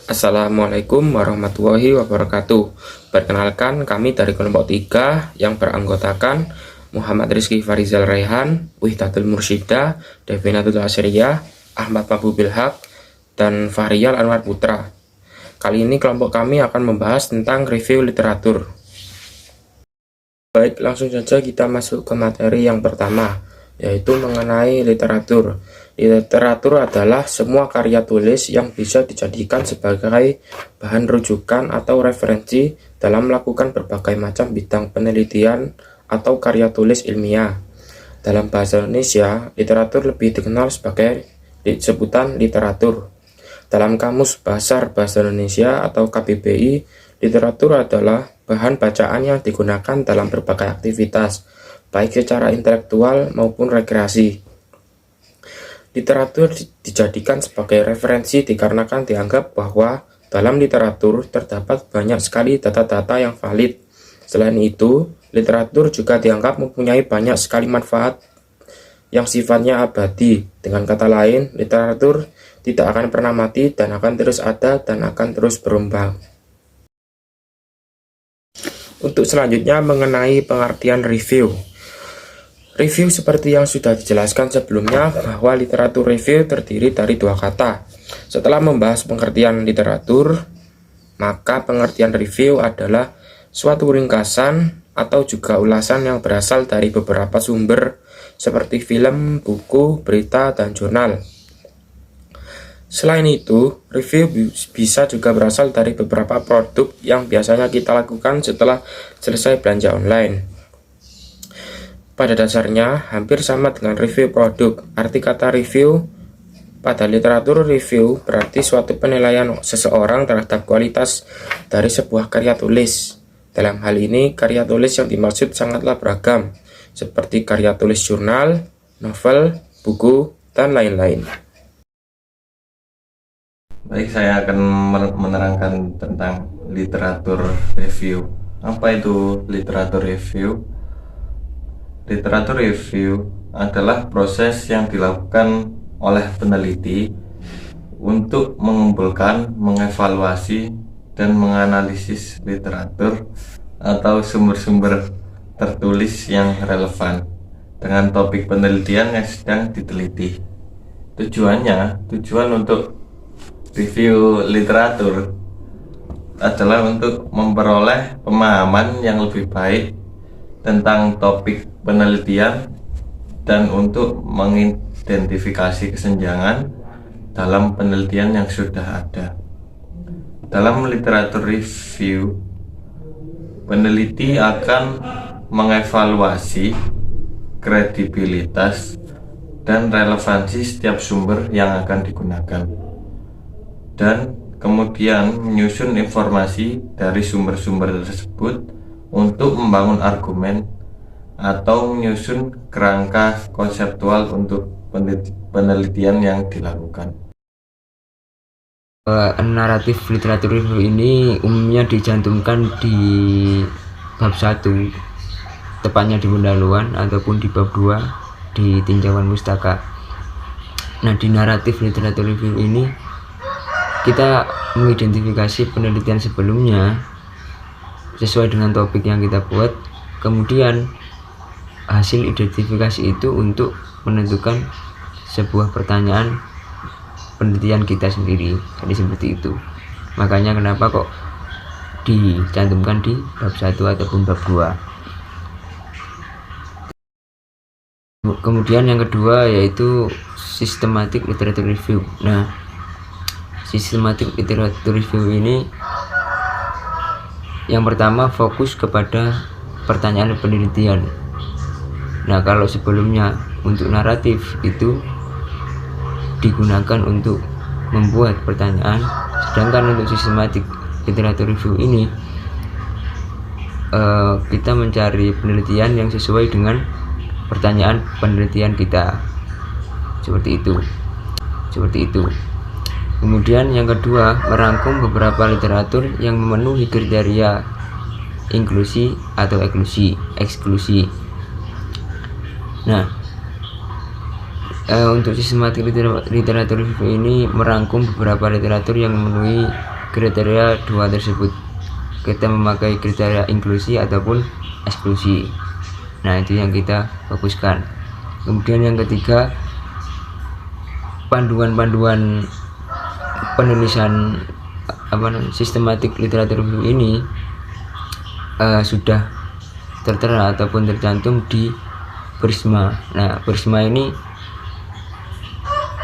Assalamualaikum warahmatullahi wabarakatuh. Perkenalkan, kami dari kelompok 3 yang beranggotakan Muhammad Rizky Farizal Raihan, Wihdatul Mursyida, Devinatul Asriyah, Ahmad Mabubil Haq, dan Fahriyal Anwar Putra. Kali ini kelompok kami akan membahas tentang review literatur. Baik, langsung saja kita masuk ke materi yang pertama, yaitu mengenai literatur. Literatur adalah semua karya tulis yang bisa dijadikan sebagai bahan rujukan atau referensi dalam melakukan berbagai macam bidang penelitian atau karya tulis ilmiah. Dalam bahasa Indonesia, literatur lebih dikenal sebagai sebutan literatur. Dalam Kamus Besar Bahasa Indonesia atau KBBI, literatur adalah bahan bacaan yang digunakan dalam berbagai aktivitas, baik secara intelektual maupun rekreasi. Literatur dijadikan sebagai referensi dikarenakan dianggap bahwa dalam literatur terdapat banyak sekali data-data yang valid. Selain itu, literatur juga dianggap mempunyai banyak sekali manfaat yang sifatnya abadi. Dengan kata lain, literatur tidak akan pernah mati dan akan terus ada dan akan terus berkembang. Untuk selanjutnya mengenai pengertian review. Review seperti yang sudah dijelaskan sebelumnya bahwa literatur review terdiri dari dua kata. Setelah membahas pengertian literatur, maka pengertian review adalah suatu ringkasan atau juga ulasan yang berasal dari beberapa sumber seperti film, buku, berita, dan jurnal. Selain itu, review bisa juga berasal dari beberapa produk yang biasanya kita lakukan setelah selesai belanja online. Pada dasarnya, hampir sama dengan review produk. Arti kata review pada literatur review berarti suatu penilaian seseorang terhadap kualitas dari sebuah karya tulis. Dalam hal ini, karya tulis yang dimaksud sangatlah beragam, seperti karya tulis jurnal, novel, buku, dan lain-lain. Baik, saya akan menerangkan tentang literatur review. Apa itu literatur review? Literatur review adalah proses yang dilakukan oleh peneliti untuk mengumpulkan, mengevaluasi, dan menganalisis literatur atau sumber-sumber tertulis yang relevan dengan topik penelitian yang sedang diteliti. Tujuan untuk review literatur adalah untuk memperoleh pemahaman yang lebih baik tentang topik penelitian dan untuk mengidentifikasi kesenjangan dalam penelitian yang sudah ada. Dalam literatur review, peneliti akan mengevaluasi kredibilitas dan relevansi setiap sumber yang akan digunakan, dan kemudian menyusun informasi dari sumber-sumber tersebut untuk membangun argumen atau menyusun kerangka konseptual untuk penelitian yang dilakukan. Naratif literatur review ini umumnya dicantumkan di bab 1, tepatnya di pendahuluan, ataupun di bab 2 di tinjauan pustaka. Nah, di naratif literatur review ini kita mengidentifikasi penelitian sebelumnya sesuai dengan topik yang kita buat, kemudian hasil identifikasi itu untuk menentukan sebuah pertanyaan penelitian kita sendiri. Jadi seperti itu. Makanya kenapa kok dicantumkan di bab 1 ataupun bab 2. Kemudian yang kedua yaitu systematic literature review. Nah, systematic literature review ini yang pertama fokus kepada pertanyaan penelitian. Nah, kalau sebelumnya untuk naratif itu digunakan untuk membuat pertanyaan, sedangkan untuk systematic literature review ini kita mencari penelitian yang sesuai dengan pertanyaan penelitian kita. Seperti itu. Kemudian yang kedua, merangkum beberapa literatur yang memenuhi kriteria inklusi atau eksklusi. Nah, untuk sistematik literatur review ini merangkum beberapa literatur yang memenuhi kriteria dua tersebut. Kita memakai kriteria inklusi ataupun eksklusi. Nah, itu yang kita fokuskan. Kemudian yang ketiga, panduan-panduan penulisan sistematik literatur review ini sudah tertera ataupun tercantum di PRISMA. Nah, PRISMA ini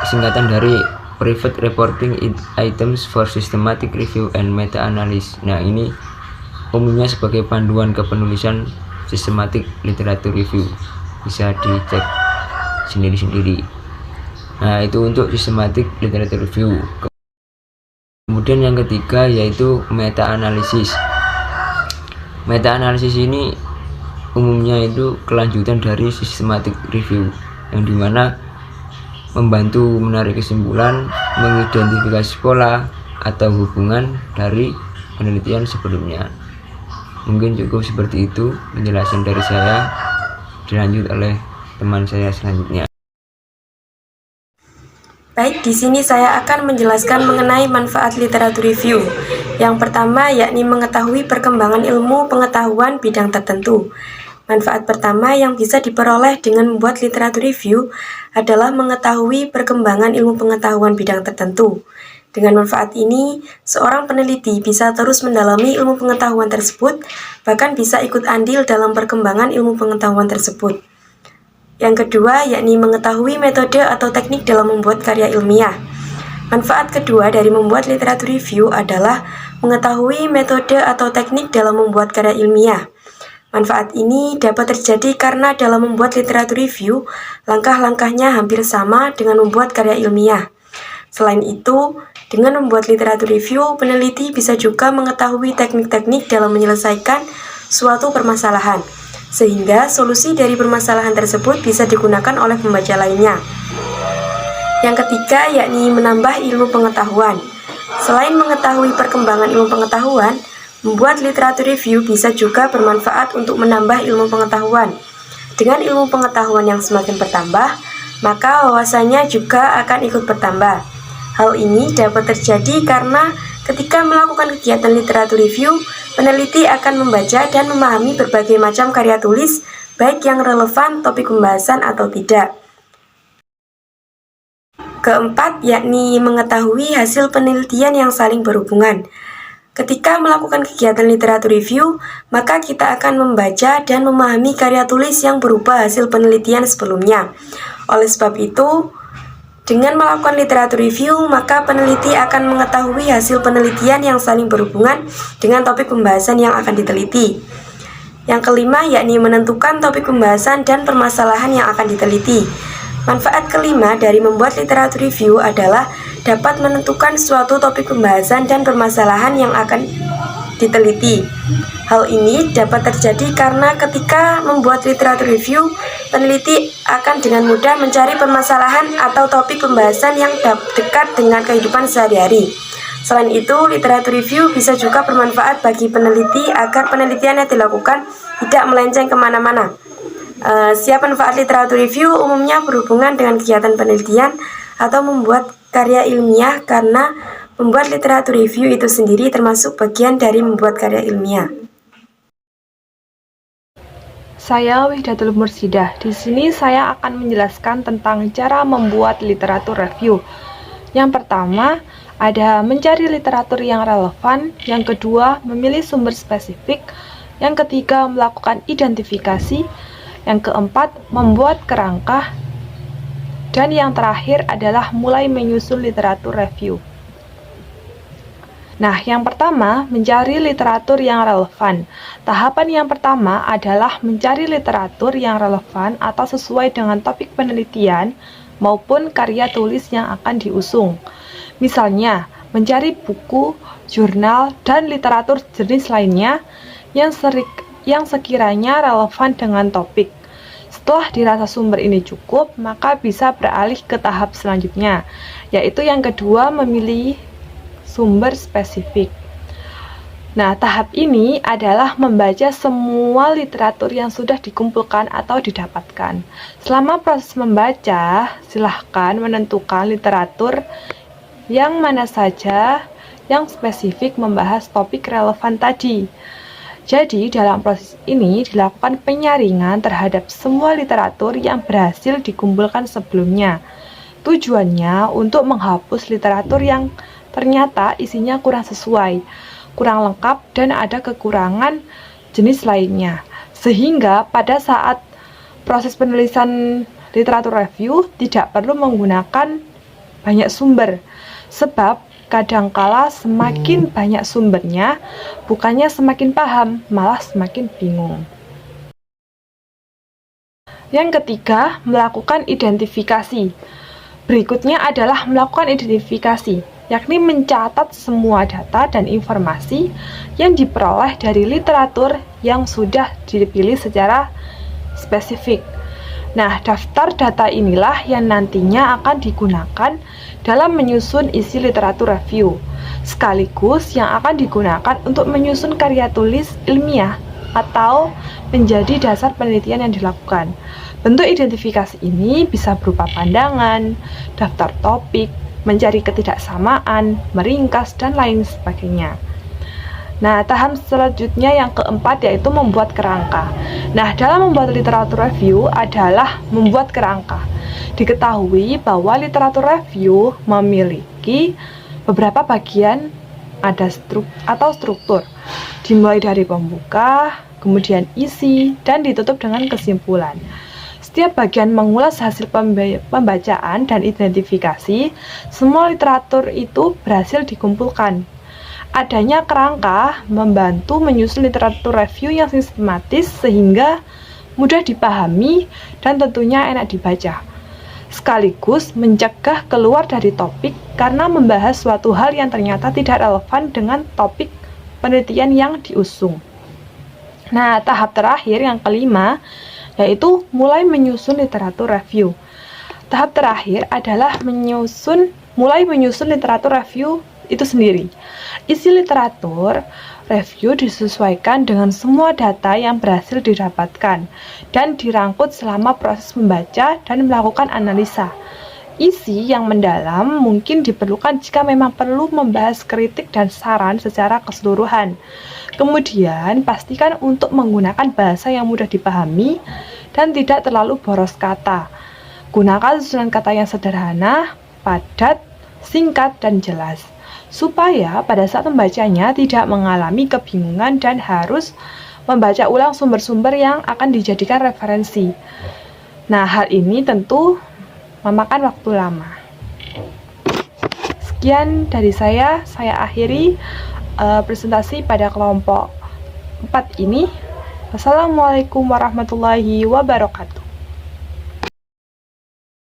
singkatan dari Private Reporting Items for Systematic Review and Meta-Analysis. Nah, ini umumnya sebagai panduan kepenulisan sistematik literatur review, bisa dicek sendiri-sendiri. Nah, itu untuk sistematik literatur review. Kemudian yang ketiga yaitu meta-analisis. Meta-analisis ini umumnya itu kelanjutan dari sistematik review, yang dimana membantu menarik kesimpulan, mengidentifikasi pola atau hubungan dari penelitian sebelumnya. Mungkin cukup seperti itu penjelasan dari saya, dilanjut oleh teman saya selanjutnya. Baik, di sini saya akan menjelaskan mengenai manfaat literatur review. Yang pertama yakni mengetahui perkembangan ilmu pengetahuan bidang tertentu. Manfaat pertama yang bisa diperoleh dengan membuat literatur review adalah mengetahui perkembangan ilmu pengetahuan bidang tertentu. Dengan manfaat ini, seorang peneliti bisa terus mendalami ilmu pengetahuan tersebut, bahkan bisa ikut andil dalam perkembangan ilmu pengetahuan tersebut. Yang kedua, yakni mengetahui metode atau teknik dalam membuat karya ilmiah. Manfaat kedua dari membuat literatur review adalah mengetahui metode atau teknik dalam membuat karya ilmiah. Manfaat ini dapat terjadi karena dalam membuat literatur review, langkah-langkahnya hampir sama dengan membuat karya ilmiah. Selain itu, dengan membuat literatur review, peneliti bisa juga mengetahui teknik-teknik dalam menyelesaikan suatu permasalahan, sehingga solusi dari permasalahan tersebut bisa digunakan oleh pembaca lainnya. Yang ketiga, yakni menambah ilmu pengetahuan. Selain mengetahui perkembangan ilmu pengetahuan, membuat literatur review bisa juga bermanfaat untuk menambah ilmu pengetahuan. Dengan ilmu pengetahuan yang semakin bertambah, maka wawasannya juga akan ikut bertambah. Hal ini dapat terjadi karena ketika melakukan kegiatan literatur review, peneliti akan membaca dan memahami berbagai macam karya tulis, baik yang relevan topik pembahasan atau tidak. Keempat, yakni mengetahui hasil penelitian yang saling berhubungan. Ketika melakukan kegiatan literatur review, maka kita akan membaca dan memahami karya tulis yang berupa hasil penelitian sebelumnya. Oleh sebab itu, dengan melakukan literatur review, maka peneliti akan mengetahui hasil penelitian yang saling berhubungan dengan topik pembahasan yang akan diteliti. Yang kelima, yakni menentukan topik pembahasan dan permasalahan yang akan diteliti. Manfaat kelima dari membuat literatur review adalah dapat menentukan suatu topik pembahasan dan permasalahan yang akan diteliti. Hal ini dapat terjadi karena ketika membuat literatur review, peneliti akan dengan mudah mencari permasalahan atau topik pembahasan yang dekat dengan kehidupan sehari-hari. Selain itu, literatur review bisa juga bermanfaat bagi peneliti agar penelitian yang dilakukan tidak melenceng kemana-mana. Siap manfaat literatur review umumnya berhubungan dengan kegiatan penelitian atau membuat karya ilmiah, karena membuat literatur review itu sendiri termasuk bagian dari membuat karya ilmiah. Saya Wihdatul Mursidah. Di sini saya akan menjelaskan tentang cara membuat literatur review. Yang pertama, ada mencari literatur yang relevan. Yang kedua, memilih sumber spesifik. Yang ketiga, melakukan identifikasi. Yang keempat, membuat kerangka. Dan yang terakhir adalah mulai menyusun literatur review. Nah, yang pertama, mencari literatur yang relevan. Tahapan yang pertama adalah mencari literatur yang relevan atau sesuai dengan topik penelitian maupun karya tulis yang akan diusung. Misalnya, mencari buku, jurnal, dan literatur jenis lainnya yang sekiranya relevan dengan topik. Setelah dirasa sumber ini cukup, maka bisa beralih ke tahap selanjutnya, yaitu yang kedua, memilih sumber spesifik. Nah, tahap ini adalah membaca semua literatur yang sudah dikumpulkan atau didapatkan. Selama proses membaca, silahkan menentukan literatur yang mana saja yang spesifik membahas topik relevan tadi. Jadi, dalam proses ini dilakukan penyaringan terhadap semua literatur yang berhasil dikumpulkan sebelumnya. Tujuannya untuk menghapus literatur yang ternyata isinya kurang sesuai, kurang lengkap, dan ada kekurangan jenis lainnya. Sehingga pada saat proses penulisan literatur review tidak perlu menggunakan banyak sumber, sebab kadangkala semakin banyak sumbernya, bukannya semakin paham, malah semakin bingung. Yang ketiga, melakukan identifikasi. Berikutnya adalah melakukan identifikasi, yakni mencatat semua data dan informasi yang diperoleh dari literatur yang sudah dipilih secara spesifik. Nah, daftar data inilah yang nantinya akan digunakan dalam menyusun isi literatur review, sekaligus yang akan digunakan untuk menyusun karya tulis ilmiah atau menjadi dasar penelitian yang dilakukan. Bentuk identifikasi ini bisa berupa pandangan, daftar topik, mencari ketidaksamaan, meringkas, dan lain sebagainya. Nah, tahap selanjutnya yang keempat yaitu membuat kerangka. Nah, dalam membuat literatur review adalah membuat kerangka. Diketahui bahwa literatur review memiliki beberapa bagian atau struktur, dimulai dari pembuka, kemudian isi, dan ditutup dengan kesimpulan. Setiap bagian mengulas hasil pembacaan dan identifikasi, semua literatur itu berhasil dikumpulkan. Adanya kerangka membantu menyusun literatur review yang sistematis sehingga mudah dipahami dan tentunya enak dibaca. Sekaligus mencegah keluar dari topik karena membahas suatu hal yang ternyata tidak relevan dengan topik penelitian yang diusung. Nah, tahap terakhir yang kelima yaitu mulai menyusun literatur review. Tahap terakhir adalah mulai menyusun literatur review itu sendiri. Isi literatur review disesuaikan dengan semua data yang berhasil didapatkan dan dirangkut selama proses membaca dan melakukan analisa. Isi yang mendalam mungkin diperlukan jika memang perlu membahas kritik dan saran secara keseluruhan. Kemudian, pastikan untuk menggunakan bahasa yang mudah dipahami dan tidak terlalu boros kata. Gunakan susunan kata yang sederhana, padat, singkat, dan jelas, supaya pada saat membacanya tidak mengalami kebingungan dan harus membaca ulang sumber-sumber yang akan dijadikan referensi. Nah, hal ini tentu memakan waktu lama. Sekian dari saya akhiri presentasi pada kelompok 4 ini. Wassalamualaikum warahmatullahi wabarakatuh.